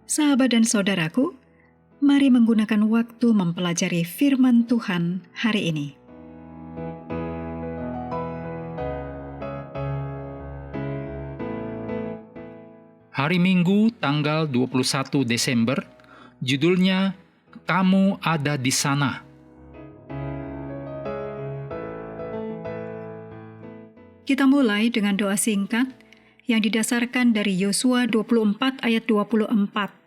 Sahabat dan saudaraku, mari menggunakan waktu mempelajari firman Tuhan hari ini. Hari Minggu tanggal 21 Desember, judulnya Kamu Ada di Sana. Kita mulai dengan doa singkat yang didasarkan dari Yosua 24 ayat 24.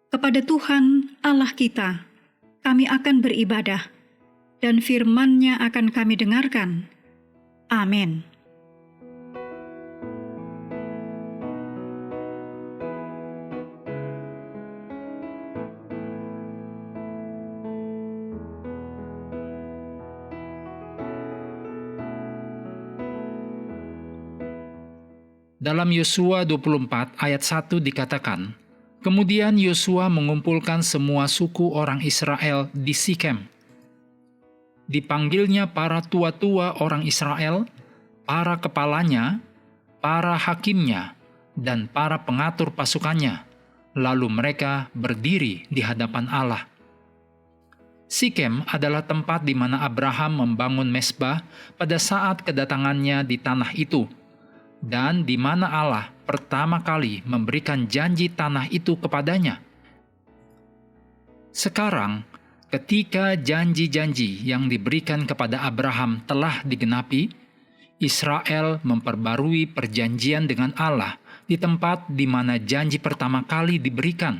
Kepada Tuhan Allah kita, kami akan beribadah, dan firman-Nya akan kami dengarkan. Amin. Dalam Yosua 24 ayat 1 dikatakan, kemudian Yosua mengumpulkan semua suku orang Israel di Sikem. Dipanggilnya para tua-tua orang Israel, para kepalanya, para hakimnya, dan para pengatur pasukannya. Lalu mereka berdiri di hadapan Allah. Sikem adalah tempat di mana Abraham membangun mezbah pada saat kedatangannya di tanah itu, dan di mana Allah pertama kali memberikan janji tanah itu kepadanya. Sekarang, ketika janji-janji yang diberikan kepada Abraham telah digenapi, Israel memperbarui perjanjian dengan Allah di tempat di mana janji pertama kali diberikan.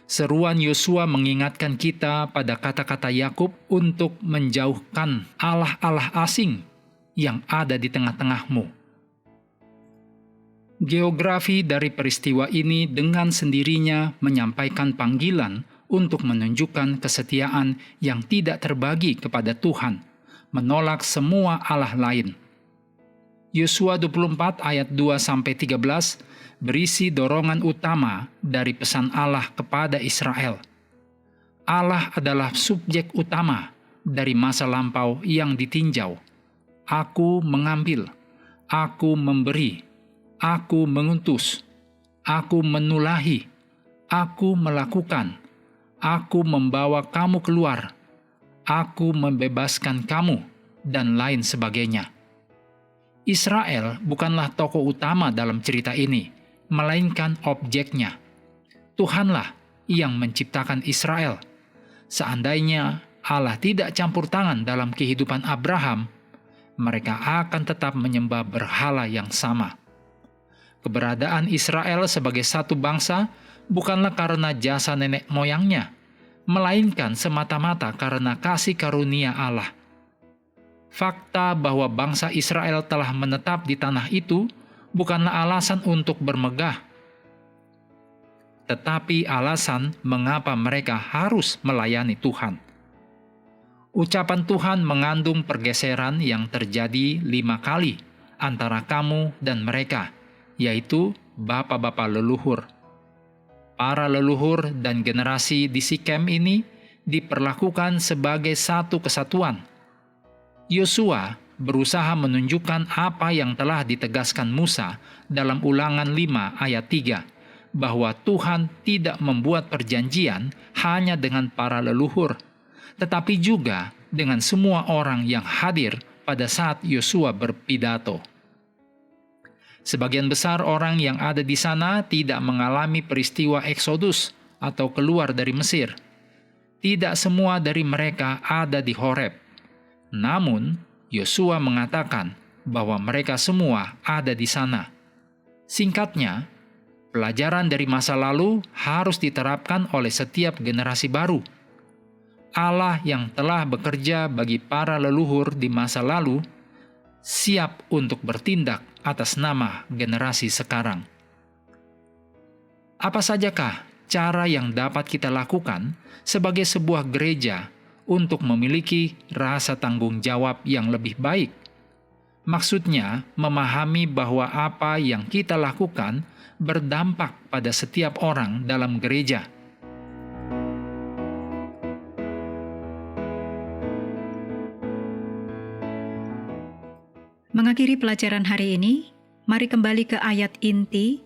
Seruan Yosua mengingatkan kita pada kata-kata Yakub untuk menjauhkan allah-allah asing yang ada di tengah-tengahmu. Geografi dari peristiwa ini dengan sendirinya menyampaikan panggilan untuk menunjukkan kesetiaan yang tidak terbagi kepada Tuhan, menolak semua allah lain. Yosua 24 ayat 2-13 berisi dorongan utama dari pesan Allah kepada Israel. Allah adalah subjek utama dari masa lampau yang ditinjau. Aku mengambil, aku memberi, aku mengutus, aku menulahi, aku melakukan, aku membawa kamu keluar, aku membebaskan kamu, dan lain sebagainya. Israel bukanlah tokoh utama dalam cerita ini, melainkan objeknya. Tuhanlah yang menciptakan Israel. Seandainya Allah tidak campur tangan dalam kehidupan Abraham, mereka akan tetap menyembah berhala yang sama. Keberadaan Israel sebagai satu bangsa bukanlah karena jasa nenek moyangnya, melainkan semata-mata karena kasih karunia Allah. Fakta bahwa bangsa Israel telah menetap di tanah itu bukanlah alasan untuk bermegah, tetapi alasan mengapa mereka harus melayani Tuhan. Ucapan Tuhan mengandung pergeseran yang terjadi 5 kali antara kamu dan mereka, yaitu bapak-bapak leluhur. Para leluhur dan generasi di Sikem ini diperlakukan sebagai satu kesatuan. Yosua berusaha menunjukkan apa yang telah ditegaskan Musa dalam Ulangan 5 ayat 3, bahwa Tuhan tidak membuat perjanjian hanya dengan para leluhur, tetapi juga dengan semua orang yang hadir pada saat Yosua berpidato. Sebagian besar orang yang ada di sana tidak mengalami peristiwa Eksodus atau keluar dari Mesir. Tidak semua dari mereka ada di Horeb. Namun, Yosua mengatakan bahwa mereka semua ada di sana. Singkatnya, pelajaran dari masa lalu harus diterapkan oleh setiap generasi baru. Allah yang telah bekerja bagi para leluhur di masa lalu siap untuk bertindak atas nama generasi sekarang. Apa sajakah cara yang dapat kita lakukan sebagai sebuah gereja untuk memiliki rasa tanggung jawab yang lebih baik? Maksudnya, memahami bahwa apa yang kita lakukan berdampak pada setiap orang dalam gereja. Mengakhiri pelajaran hari ini, mari kembali ke ayat inti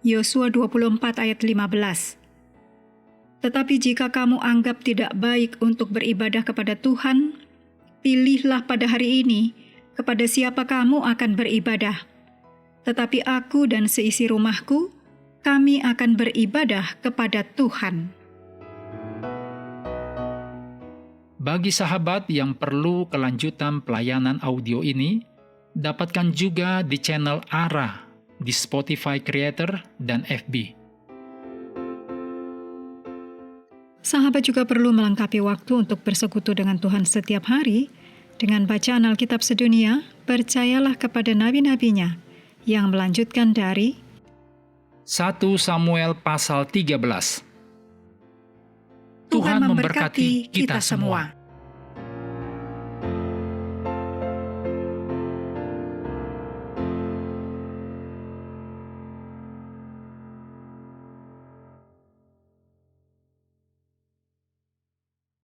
Yosua 24 ayat 15. Tetapi jika kamu anggap tidak baik untuk beribadah kepada Tuhan, pilihlah pada hari ini kepada siapa kamu akan beribadah. Tetapi aku dan seisi rumahku, kami akan beribadah kepada Tuhan. Bagi sahabat yang perlu kelanjutan pelayanan audio ini, dapatkan juga di channel ARA di Spotify Creator dan FB. Sahabat juga perlu melengkapi waktu untuk bersekutu dengan Tuhan setiap hari dengan bacaan Alkitab sedunia, percayalah kepada nabi-nabinya yang melanjutkan dari 1 Samuel pasal 13. Tuhan memberkati kita semua.